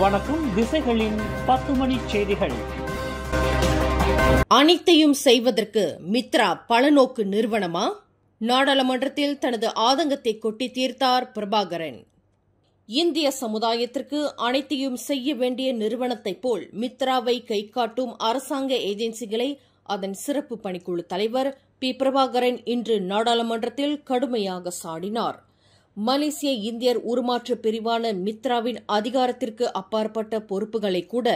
வணக்கம். திசைகளின் 10 மணி செய்திகள். அனைத்தையும் செய்வதற்கு மித்ரா பலநோக்கு நிறுவனமா? நாடாளுமன்றத்தில் தனது ஆதங்கத்தை கொட்டி தீர்த்தார் பிரபாகரன். இந்திய சமுதாயத்திற்கு அனைத்தையும் செய்ய வேண்டிய நிறுவனத்தைப் போல் மித்ராவை கை காட்டும் அரசாங்க ஏஜென்சிகளை அதன் சிறப்பு பணிக்குழு தலைவர் பி. பிரபாகரன் இன்று நாடாளுமன்றத்தில் கடுமையாக சாடினார். மலேசிய இந்தியர் உருமாற்ற பிரிவான மித்ராவின் அதிகாரத்திற்கு அப்பாற்பட்ட பொறுப்புகளை கூட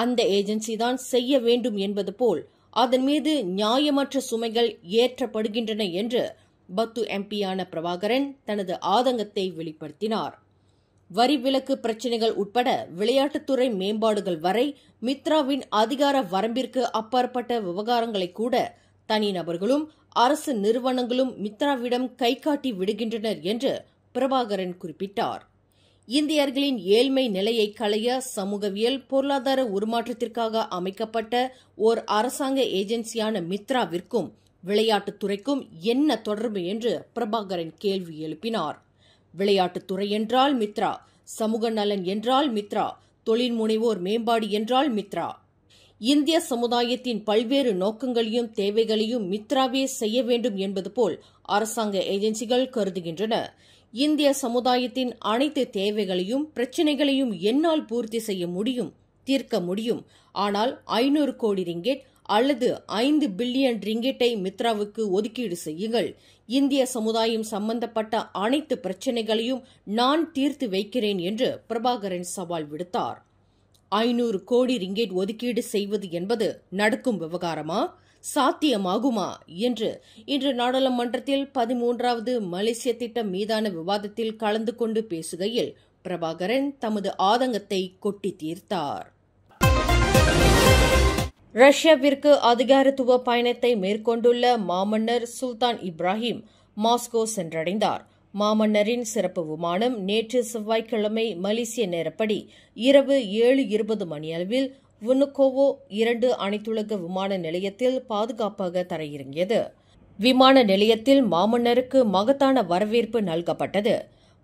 அந்த ஏஜென்சிதான் செய்ய வேண்டும் என்பது போல் அதன் மீது நியாயமற்ற சுமைகள் ஏற்றப்படுகின்றன என்று பத்து எம்பியான பிரபாகரன் தனது ஆதங்கத்தை வெளிப்படுத்தினார். வரி விலக்கு பிரச்சினைகள் உட்பட விளையாட்டுத்துறை மேம்பாடுகள் வரை மித்ராவின் அதிகார வரம்பிற்கு அப்பாற்பட்ட விவகாரங்களை கூட தனிநபர்களும் அரசு நிறுவனங்களும் மித்ராவிடம் கைகாட்டி விடுகின்றனர் என்று பிரபாகரன் குறிப்பிட்டார். இந்தியர்களின் ஏழ்மை நிலையை களைய சமூகவியல் பொருளாதார உருமாற்றத்திற்காக அமைக்கப்பட்ட ஓர் அரசாங்க ஏஜென்சியான மித்ராவிற்கும் விளையாட்டுத்துறைக்கும் என்ன தொடர்பு என்று பிரபாகரன் கேள்வி எழுப்பினார். விளையாட்டுத்துறை என்றால் மித்ரா, சமூக நலன் என்றால் மித்ரா, தொழில் முனைவோர் மேம்பாடு என்றால் மித்ரா. இந்திய சமுதாயத்தின் பல்வேறு நோக்கங்களையும் தேவைகளையும் மித்ராவே செய்ய வேண்டும் என்பது போல் அரசாங்க ஏஜென்சிகள் கருதுகின்றன. இந்திய சமுதாயத்தின் அனைத்து தேவைகளையும் பிரச்சினைகளையும் என்னால் பூர்த்தி செய்ய முடியும், தீர்க்க முடியும். ஆனால் 500 கோடி ரிங்கெட் அல்லது 5 பில்லியன் ரிங்கெட்டை மித்ராவுக்கு ஒதுக்கீடு செய்யுங்கள். இந்திய சமுதாயம் சம்பந்தப்பட்ட அனைத்து பிரச்சினைகளையும் நான் தீர்த்து வைக்கிறேன் என்று பிரபாகரன் சவால் விடுத்தார். 500 கோடி ரிங்கெட் ஒதுக்கீடு செய்வது என்பது நடக்கும் விவகாரமா, சாத்தியமாகுமா என்று இன்று நாடாளுமன்றத்தில் 13வது மலேசிய திட்டம் மீதான விவாதத்தில் கலந்து கொண்டு பேசுகையில் பிரபாகரன் தமது ஆதங்கத்தை கொட்டி தீர்த்தார். ரஷ்யாவிற்கு அதிகாரத்துவ பயணத்தை மேற்கொண்டுள்ள மாமன்னர் சுல்தான் இப்ராஹிம் மாஸ்கோ சென்றடைந்தார். மாமன்னரின் சிறப்பு விமானம் நேற்று செவ்வாய்க்கிழமை மலேசிய நேரப்படி இரவு 7:20 மணியளவில் வுனுகோவோ 2 அனைத்துலக விமான நிலையத்தில் பாதுகாப்பாக தரையிறங்கியது. விமான நிலையத்தில் மாமன்னருக்கு மகத்தான வரவேற்பு நல்கப்பட்டது.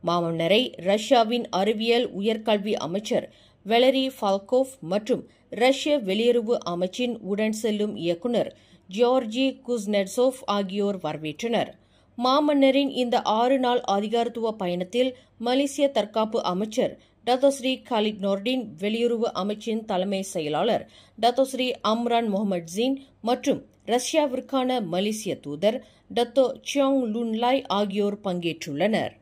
மாமன்னரை ரஷ்யாவின் அறிவியல் உயர்கல்வி அமைச்சர் வெலரி ஃபால்கோவ் மற்றும் ரஷ்ய வெளியுறவு அமைச்சின் உடன் செல்லும் இயக்குநர் ஜியார்ஜி குஸ்னெட்சோவ் ஆகியோர் வரவேற்றனர். மாமன்னரின் இந்த 6 நாள் அதிகாரத்துவ பயணத்தில் மலேசிய தற்காப்பு அமைச்சர் டத்தோஸ்ரீ காலித் நோர்டின், வெளியுறவு அமைச்சின் தலைமை செயலாளர் டத்தோஸ்ரீ அம்ரான் முகமது ஜீன் மற்றும் ரஷ்யாவிற்கான மலேசிய தூதர் டத்தோ சியோங் லுன்லாய் ஆகியோர் பங்கேற்றுள்ளனர்.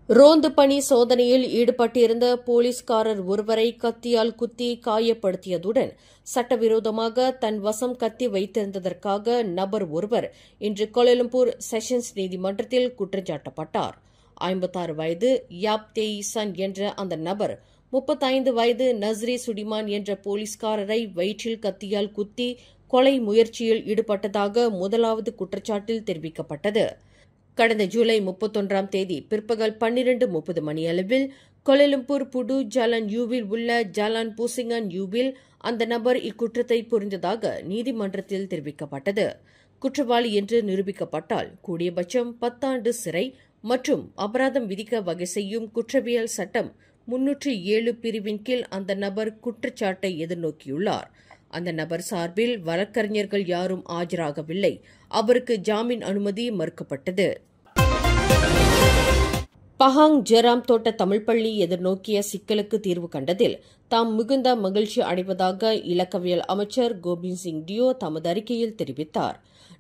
ரோந்து பணி சோதனையில் ஈடுபட்டிருந்த போலீஸ்காரர் ஒருவரை கத்தியால் குத்தி காயப்படுத்தியதுடன் சட்டவிரோதமாக தன் வசம் கத்தி வைத்திருந்ததற்காக நபர் ஒருவர் இன்று கோலாலம்பூர் செஷன்ஸ் நீதிமன்றத்தில் குற்றஞ்சாட்டப்பட்டார். 56 வயது யாப் தேயிசன் என்ற அந்த நபர் 35 வயது நஸ்ரி சுடிமான் என்ற போலீஸ்காரரை வயிற்றில் கத்தியால் குத்தி கொலை முயற்சியில் ஈடுபட்டதாக முதலாவது குற்றச்சாட்டில் தெரிவிக்கப்பட்டது. கடந்த ஜூலை 31ஆம் தேதி பிற்பகல் 12:30 மணியளவில் கோலாலம்பூர் புடு ஜாலான் யூவில் உள்ள ஜாலான் பூசிங்கன் யூவில் அந்த நபர் இக்குற்றத்தை புரிந்ததாக நீதிமன்றத்தில் தெரிவிக்கப்பட்டது. குற்றவாளி என்று நிரூபிக்கப்பட்டால் கூடியபட்சம் 10 ஆண்டு சிறை மற்றும் அபராதம் விதிக்க வகை செய்யும் குற்றவியல் சட்டம் 307 பிரிவின் கீழ் அந்த நபர் குற்றச்சாட்டை எதிர்நோக்கியுள்ளார். அந்த நபர் சார்பில் வழக்கறிஞர்கள் யாரும் ஆஜராகவில்லை. அவருக்கு ஜாமீன் அனுமதி மறுக்கப்பட்டது. பஹாங் ஜெராம் தோட்ட தமிழ்ப்பள்ளி எதிர்நோக்கிய சிக்கலுக்கு தீர்வு கண்டதில் தாம் மிகுந்த மகிழ்ச்சி அடைவதாக இலக்கவியல் அமைச்சர் கோபிந்த் சிங் டியோ தமது அறிக்கையில் தெரிவித்தார்.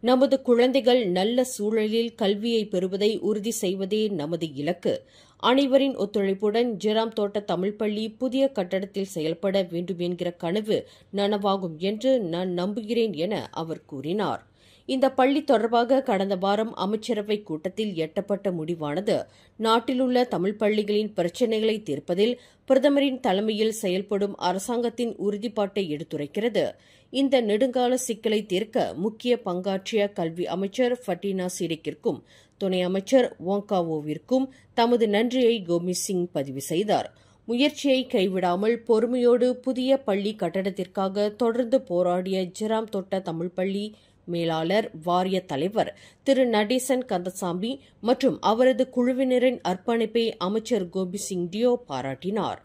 நமது குழந்தைகள் நல்ல சூழலில் கல்வியை பெறுவதை உறுதி செய்வதே நமது இலக்கு. அனைவரின் ஒத்துழைப்புடன் ஜெராம் தோட்ட தமிழ்ப்பள்ளி புதிய கட்டடத்தில் செயல்பட வேண்டும் என்கிற கனவு நனவாகும் என்று நான் நம்புகிறேன் என அவர் கூறினார். இந்த பள்ளி தொடர்பாக கடந்த வாரம் அமைச்சரவை கூட்டத்தில் எட்டப்பட்ட முடிவானது நாட்டிலுள்ள தமிழ் பள்ளிகளின் பிரச்சினைகளை தீர்ப்பதில் பிரதமரின் தலைமையில் செயல்படும் அரசாங்கத்தின் உறுதிப்பாட்டை எடுத்துரைக்கிறது. இந்த நெடுங்கால சிக்கலை தீர்க்க முக்கிய பங்காற்றிய கல்வி அமைச்சர் ஃபட்டீனா சிரிக்கிற்கும் துணை அமைச்சர் வாங்காவோவிற்கும் தமது நன்றியை கோபிந்த் சிங் பதிவு செய்தார். முயற்சியை கைவிடாமல் பொறுமையோடு புதிய பள்ளி கட்டடத்திற்காக தொடர்ந்து போராடிய ஜெராம் தோட்ட தமிழ் பள்ளி மேலாளர் வாரிய தலைவர் திரு நடேசன் கந்தசாமி மற்றும் அவரது குழுவினரின் அர்ப்பணிப்பை அமைச்சர் கோபிசிங் டியோ பாராட்டினார்.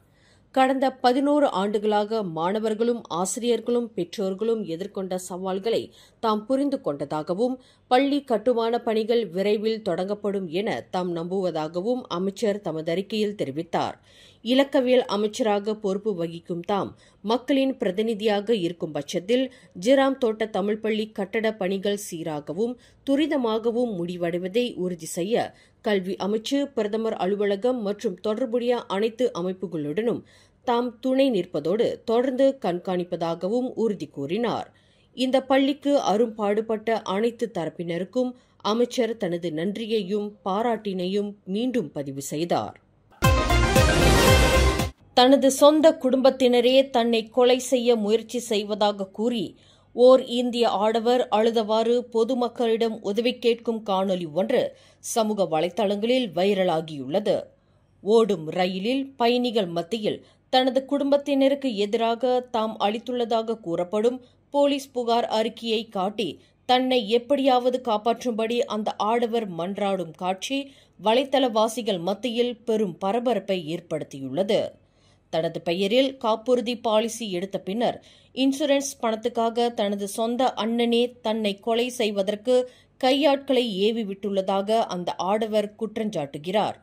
கடந்த 11 ஆண்டுகளாக மாணவர்களும் ஆசிரியர்களும் பெற்றோர்களும் எதிர்கொண்ட சவால்களை தாம் புரிந்து கொண்டதாகவும் பள்ளி கட்டுமான பணிகள் விரைவில் தொடங்கப்படும் என தாம் நம்புவதாகவும் அமைச்சர் தமது அறிக்கையில் தெரிவித்தார். இலக்கவியல் அமைச்சராக பொறுப்பு வகிக்கும் தாம் மக்களின் பிரதிநிதியாக இருக்கும் பட்சத்தில் ஜிராம் தோட்ட தமிழ் பள்ளி கட்டட பணிகள் சீராகவும் துரிதமாகவும் முடிவடைவதை உறுதி செய்ய கல்வி அமைச்சு, பிரதமர் அலுவலகம் மற்றும் தொடர்புடைய அனைத்து அமைப்புகளுடனும் தாம் துணை நிற்பதோடு தொடர்ந்து கண்காணிப்பதாகவும் உறுதி கூறினார். இந்த பள்ளிக்கு அரும்பாடுபட்ட அனைத்து தரப்பினருக்கும் அமைச்சர் தனது நன்றியையும் பாராட்டினையும் மீண்டும் பதிவு செய்தார். தனது சொந்த குடும்பத்தினரே தன்னை கொலை செய்ய முயற்சி செய்வதாக கூறி ஓர் இந்திய ஆடவர் அழுதவாறு பொதுமக்களிடம் உதவி கேட்கும் காணொலி ஒன்று சமூக வலைதளங்களில் வைரலாகியுள்ளது. ஓடும் ரயிலில் பயணிகள் மத்தியில் தனது குடும்பத்தினருக்கு எதிராக தாம் அளித்துள்ளதாக கூறப்படும் போலீஸ் புகார் அறிக்கையை காட்டி தன்னை எப்படியாவது காப்பாற்றும்படி அந்த ஆடவர் மன்றாடும் காட்சி வலைதளவாசிகள் மத்தியில் பெரும் பரபரப்பை ஏற்படுத்தியுள்ளது. தனது பெயரில் காப்புறுதி பாலிசி எடுத்த பின்னர் இன்சூரன்ஸ் பணத்துக்காக தனது சொந்த அண்ணனே தன்னை கொலை செய்வதற்கு கையாட்களை ஏவி விட்டுள்ளதாக அந்த ஆடவர் குற்றஞ்சாட்டுகிறார்.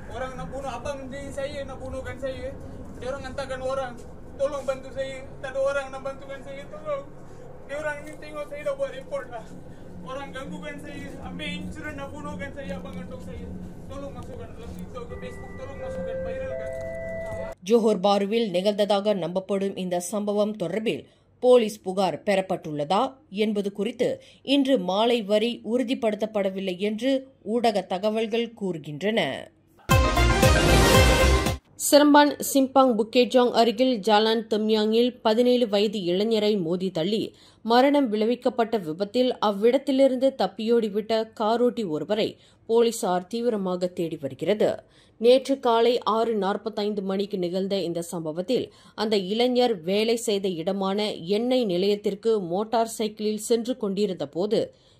Orang nak bunuh abang saya, nak bunuhkan saya. Dia orang hantarkan orang, tolong bantu saya. Tak ada orang nak bantukan saya, tolong. Dia orang ni tengok saya dah buat report dah. Orang ganggukan saya, ambil insurans nak bunuhkan saya, abang gantung saya. Tolong masukkan dalam TikTok ke Facebook, tolong masukkan, viralkan. Johor பாருவில் நிகழ்ந்ததாக நம்பப்படும் இந்த சம்பவம் தொடர்பில் police புகார் பெறப்பட்டுள்ளதா என்பது குறித்து இன்று மாலை வரை உறுதிப்படுத்தப்படவில்லை என்று ஊடக தகவல்கள் கூறுகின்றன. சிரம்பான் சிம்பாங் புக்கேஜாங் அருகில் ஜாலான் தம்யாங்கில் 17 வயது இளைஞரை மோதி தள்ளி மரணம் விளைவிக்கப்பட்ட விபத்தில் அவ்விடத்திலிருந்து தப்பியோடிவிட்ட காரோட்டி ஒருவரை போலீசார் தீவிரமாக தேடி வருகிறது. நேற்று காலை 6:45 மணிக்கு நிகழ்ந்த இந்த சம்பவத்தில் அந்த இளைஞர் வேலை செய்த இடமான எண்ணெய் நிலையத்திற்கு மோட்டார் சைக்கிளில் சென்று கொண்டிருந்த போது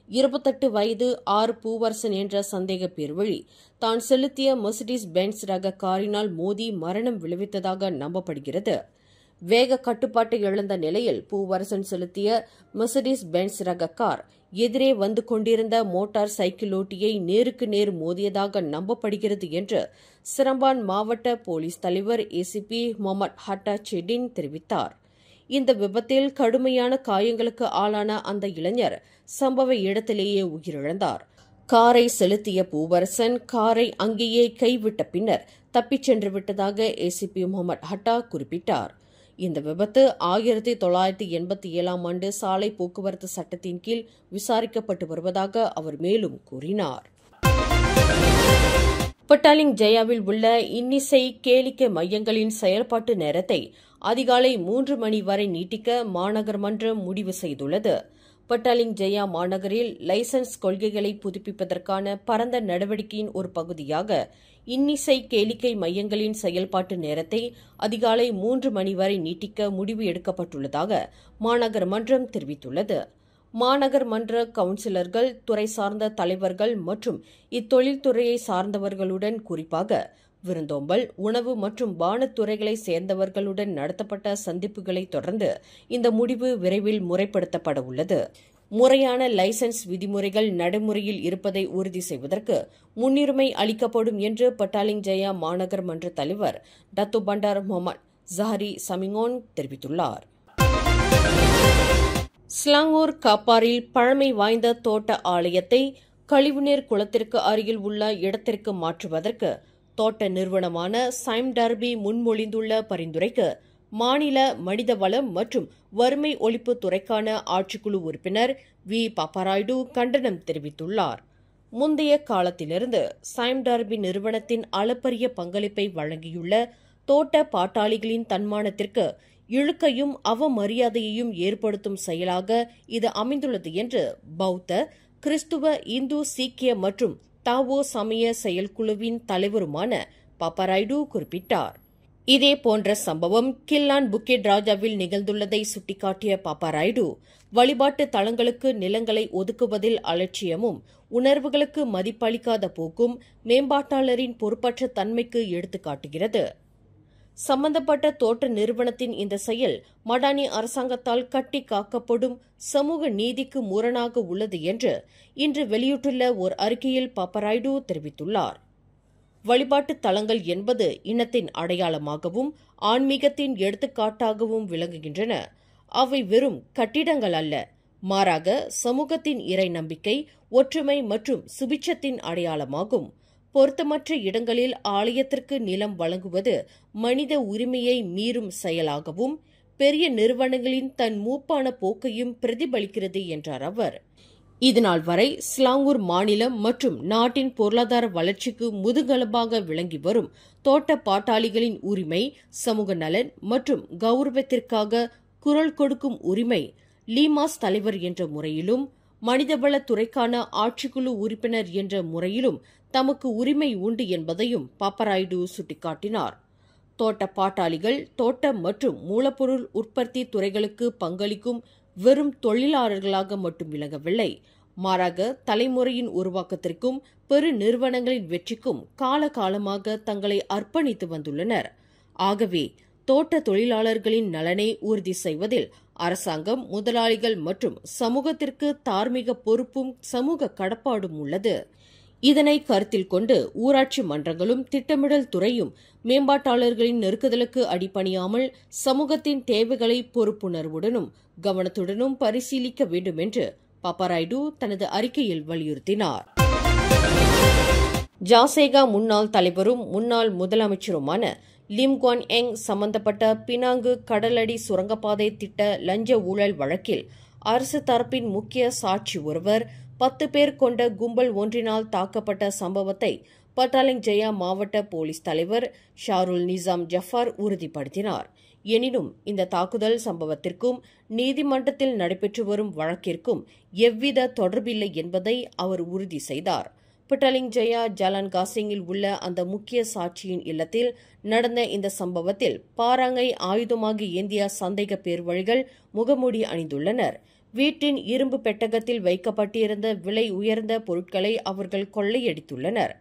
28 வயது ஆர் பூவரசன் என்ற சந்தேக பேர் வழி தான் செலுத்திய மெர்சிடிஸ் பென்ஸ் ரக காரினால் மோதி மரணம் விளைவித்ததாக நம்பப்படுகிறது. வேக கட்டுப்பாட்டை இழந்த நிலையில் பூவரசன் செலுத்திய மெர்சிடிஸ் பென்ஸ் ரக கார் எதிரே வந்து கொண்டிருந்த மோட்டார் சைக்கிளோட்டியை நேருக்கு நேர் மோதியதாக நம்பப்படுகிறது என்று சிரம்பான் மாவட்ட போலீஸ் தலைவர் ஏசிபி முகமது ஹட்டா செடின் தெரிவித்தார். இந்த விபத்தில் கடுமையான காயங்களுக்கு ஆளான அந்த இளைஞர் சம்பவ இடத்திலேயே உயிரிழந்தார். காரை செலுத்திய பூவரசன் காரை அங்கேயே கைவிட்ட பின்னர் தப்பிச் சென்று விட்டதாக ஏசிபி முகமது ஹட்டா குறிப்பிட்டார். இந்த விபத்து 1987ஆம் ஆண்டு சாலை போக்குவரத்து சட்டத்தின் கீழ் விசாரிக்கப்பட்டு வருவதாக அவர் மேலும் கூறினார். பட்டாலிங் ஜெயாவில் உள்ள இன்னிசை கேளிக்கை மையங்களின் செயல்பாட்டு நேரத்தை அதிகாலை 3 மணி வரை நீட்டிக்க மாநகர் மன்றம் முடிவு செய்துள்ளது. பட்டாலிங் ஜெயா மாநகரில் லைசன்ஸ் கொள்கைகளை புதுப்பிப்பதற்கான பரந்த நடவடிக்கையின் ஒரு பகுதியாக இன்னிசை கேளிக்கை மையங்களின் செயல்பாட்டு நேரத்தை அதிகாலை 3 மணி வரை நீட்டிக்க முடிவு எடுக்கப்பட்டுள்ளதாக மாநகர் மன்றம் தெரிவித்துள்ளது. மாநகர் மன்ற கவுன்சிலர்கள், துறை சார்ந்த தலைவர்கள் மற்றும் இத்தொழில்துறையை சார்ந்தவர்களுடன் குறிப்பாக விருந்தோம்பல், உணவு மற்றும் பானத்துறைகளை சேர்ந்தவர்களுடன் நடத்தப்பட்ட சந்திப்புகளை தொடர்ந்து இந்த முடிவு விரைவில் முறைப்படுத்தப்பட உள்ளது. முறையான லைசன்ஸ் விதிமுறைகள் நடைமுறையில் இருப்பதை உறுதி செய்வதற்கு முன்னுரிமை அளிக்கப்படும் என்று பட்டாலிங் ஜெயா மாநகர் மன்ற தலைவர் டத்து பண்டார் முகமது ஜஹரி சமிங்கோன் தெரிவித்துள்ளார். ஸ்லாங்கூர் காப்பாரில் பழமை வாய்ந்த தோட்ட ஆலயத்தை கழிவுநீர் குளத்திற்கு அருகில் உள்ள இடத்திற்கு மாற்றுவதற்கு தோட்ட நிறுவனமான சைம் டர்பி முன்மொழிந்துள்ள பரிந்துரைக்கு மாநில மனிதவளம் மற்றும் வறுமை ஒழிப்பு துறைக்கான ஆட்சிக்குழு உறுப்பினர் வி பாப்பாராய்டு கண்டனம் தெரிவித்துள்ளார். முந்தைய காலத்திலிருந்து சைம் டர்பி நிறுவனத்தின் அளப்பரிய பங்களிப்பை வழங்கியுள்ள தோட்ட பாட்டாளிகளின் தன்மானத்திற்கு இழுக்கையும் அவமரியாதையையும் ஏற்படுத்தும் செயலாக இது அமைந்துள்ளது என்று பௌத்த, கிறிஸ்துவ, இந்து, சீக்கிய மற்றும் தாவோ சமய செயற்குழுவின் தலைவருமான பாப்பராய்டு குறிப்பிட்டார். இதேபோன்ற சம்பவம் கில்லான் புக்கெட் ராஜாவில் நிகழ்ந்துள்ளதை சுட்டிக்காட்டிய பாப்பராய்டு, வழிபாட்டு தலங்களுக்கு நிலங்களை ஒதுக்குவதில் அலட்சியமும் உணர்வுகளுக்கு மதிப்பளிக்காத போக்கும் மேம்பாட்டாளரின் பொறுப்பற்ற தன்மைக்கு எடுத்துக்காட்டுகிறது. சம்பந்தப்பட்ட தோட்ட நிறுவனத்தின் இந்த செயல் மடானி அரசாங்கத்தால் கட்டி காக்கப்படும் சமூக நீதிக்கு முரணாக உள்ளது என்று இன்று வெளியிட்டுள்ள ஒரு அறிக்கையில் பாப்பராய்டு தெரிவித்துள்ளார். வழிபாட்டு தலங்கள் என்பது இனத்தின் அடையாளமாகவும் ஆன்மீகத்தின் எடுத்துக்காட்டாகவும் விளங்குகின்றன. அவை வெறும் கட்டிடங்கள் அல்ல, மாறாக சமூகத்தின் இறை நம்பிக்கை, ஒற்றுமை மற்றும் சுபிட்சத்தின் அடையாளமாகும். பொருத்தமற்ற இடங்களில் ஆலயத்திற்கு நிலம் வழங்குவது மனித உரிமையை மீறும் செயலாகவும் பெரிய நிறுவனங்களின் தன் மூப்பான போக்கையும் பிரதிபலிக்கிறது என்றார் அவர். இதுநாள் வரை ஸ்லாங்கூர் மாநிலம் மற்றும் நாட்டின் பொருளாதார வளர்ச்சிக்கு முதுகெலும்பாக விளங்கி வரும் தோட்ட பாட்டாளிகளின் உரிமை, சமூக நலன் மற்றும் கௌரவத்திற்காக குரல் கொடுக்கும் உரிமை லீமாஸ் தலைவர் என்ற முறையிலும் மனிதவள துறைக்கான ஆட்சிக்குழு உறுப்பினர் என்ற முறையிலும் தமக்கு உரிமை உண்டு என்பதையும் பாப்பராய்டு சுட்டிக்காட்டினார். தோட்ட பாட்டாளிகள் தோட்ட மற்றும் மூலப்பொருள் உற்பத்தி துறைகளுக்கு பங்களிக்கும் வெறும் தொழிலாளர்களாக மட்டும் விளங்கவில்லை, மாறாக தலைமுறையின் உருவாக்கத்திற்கும் பெரு நிறுவனங்களின் வெற்றிக்கும் காலகாலமாக தங்களை அர்ப்பணித்து வந்துள்ளனர். ஆகவே தோட்ட தொழிலாளர்களின் நலனை உறுதி செய்வதில் அரசாங்கம், முதலாளிகள் மற்றும் சமூகத்திற்கு தார்மீக பொறுப்பும் சமூக கடப்பாடும் உள்ளது. இதனை கருத்தில் கொண்டு ஊராட்சி மன்றங்களும் திட்டமிடல் துறையும் மேம்பாட்டாளர்களின் நெருக்குதலுக்கு அடிபணியாமல் சமூகத்தின் தேவைகளை பொறுப்புணர்வுடனும் கவனத்துடனும் பரிசீலிக்க வேண்டும் என்று பாப்பராய்டு தனது அறிக்கையில் வலியுறுத்தினார். ஜாசேகா முன்னாள் தலைவரும் முன்னாள் முதலமைச்சருமான லிம் குவான் எங் சம்பந்தப்பட்ட பினாங்கு கடலடி சுரங்கப்பாதை திட்ட லஞ்ச ஊழல் வழக்கில் அரசு தரப்பின் முக்கிய சாட்சி ஒருவர் 10 பேர் கொண்ட கும்பல் ஒன்றினால் தாக்கப்பட்ட சம்பவத்தை பட்டாலிங் ஜெயா மாவட்ட போலீஸ் தலைவர் ஷாருல் நிசாம் ஜஃபார் உறுதிப்படுத்தினார். எனினும் இந்த தாக்குதல் சம்பவத்திற்கும் நீதிமன்றத்தில் நடைபெற்று வரும் வழக்கிற்கும் எவ்வித தொடர்பில்லை என்பதை அவர் உறுதி செய்தார். பட்டாலிங் ஜெயா ஜலான் காசிங்கில் உள்ள அந்த முக்கிய சாட்சியின் இல்லத்தில் நடந்த இந்த சம்பவத்தில் பாராங்கை ஆயுதமாக ஏந்திய சந்தேக பேர்வழிகள் முகமூடி அணிந்துள்ளனர். வீட்டின் இரும்பு பெட்டகத்தில் வைக்கப்பட்டிருந்த விலை உயர்ந்த பொருட்களை அவர்கள் கொள்ளையடித்துள்ளனர்.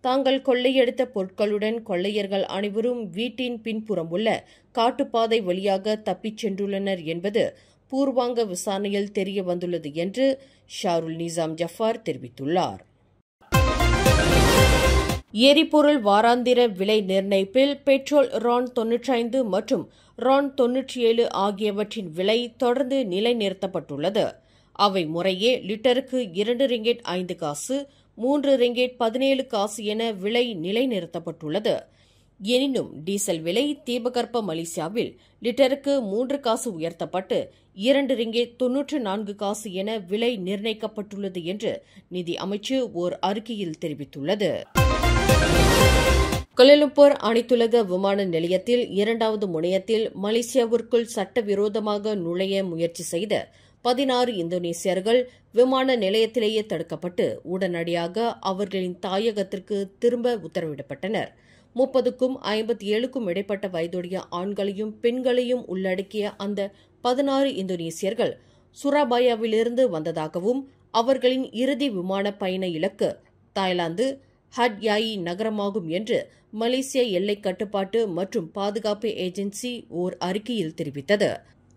தாங்கள் கொள்ளையடித்த பொருட்களுடன் கொள்ளையர்கள் அனைவரும் வீட்டின் பின்புறம் உள்ள காட்டுப்பாதை வழியாக தப்பிச் சென்றுள்ளனர் என்பது பூர்வாங்க விசாரணையில் தெரிய வந்துள்ளது என்று ஷாருல் நிசாம் ஜஃபார் தெரிவித்துள்ளார். எரிபொருள் வாராந்திர விலை நிர்ணயிப்பில் பெட்ரோல் RON 95 மற்றும் RON 97 ஆகியவற்றின் விலை தொடர்ந்து நிலைநிறுத்தப்பட்டுள்ளது. அவை முறையே லிட்டருக்கு 2 ரிங்கெட் 5 காசு, 3 ரிங்கெட் 17 காசு என விலை நிலைநிறுத்தப்பட்டுள்ளது. எனினும் டீசல் விலை தீபகற்ப மலேசியாவில் லிட்டருக்கு 3 காசு உயர்த்தப்பட்டு 2 ரிங்கெட் 94 காசு என விலை நிர்ணயிக்கப்பட்டுள்ளது என்று நிதி அமைச்சு ஓர் அறிக்கையில் தெரிவித்துள்ளது. கோலாலம்பூர் அனைத்துலக விமான நிலையத்தில் 2வது முனையத்தில் மலேசியாவிற்குள் சட்டவிரோதமாக நுழைய முயற்சி செய்த 16 இந்தோனேசியர்கள் விமான நிலையத்திலேயே தடுக்கப்பட்டு உடனடியாக அவர்களின் தாயகத்திற்கு திரும்ப உத்தரவிடப்பட்டனர். 30க்கும் 57க்கும் இடைப்பட்ட வயதுடைய ஆண்களையும் பெண்களையும் உள்ளடக்கிய அந்த 16 இந்தோனேசியர்கள் சுராபாயாவிலிருந்து வந்ததாகவும் அவர்களின் இறுதி விமான பயண இலக்கு தாய்லாந்து ஹட் யாயி நகரமாகும் என்று மலேசிய எல்லை கட்டுப்பாட்டு மற்றும் பாதுகாப்பு ஏஜென்சி ஓர் அறிக்கையில் தெரிவித்தது.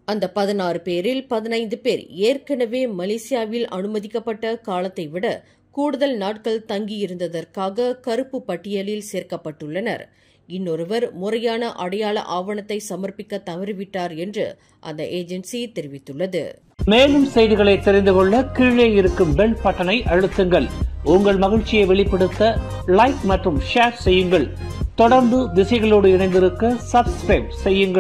அந்த 16 பேரில் 15 பேர் ஏற்கனவே மலேசியாவில் அனுமதிக்கப்பட்ட காலத்தை விட கூடுதல் நாட்கள் தங்கியிருந்ததற்காக கருப்பு பட்டியலில் சேர்க்கப்பட்டுள்ளனர். இன்னொருவர் முறையான அடையாள ஆவணத்தை சமர்ப்பிக்க தவறிவிட்டார் என்று அந்த ஏஜென்சி தெரிவித்துள்ளது. மேலும் செய்திகளை தெரிந்து கொள்ள கீழே இருக்கும் பெல் பட்டனை அழுத்துங்கள். உங்கள் மகிழ்ச்சியை வெளிப்படுத்த லைக் மற்றும் ஷேர் செய்யுங்கள். தொடர்ந்து திசைகளோடு இணைந்திருக்க சப்ஸ்கிரைப் செய்யுங்கள்.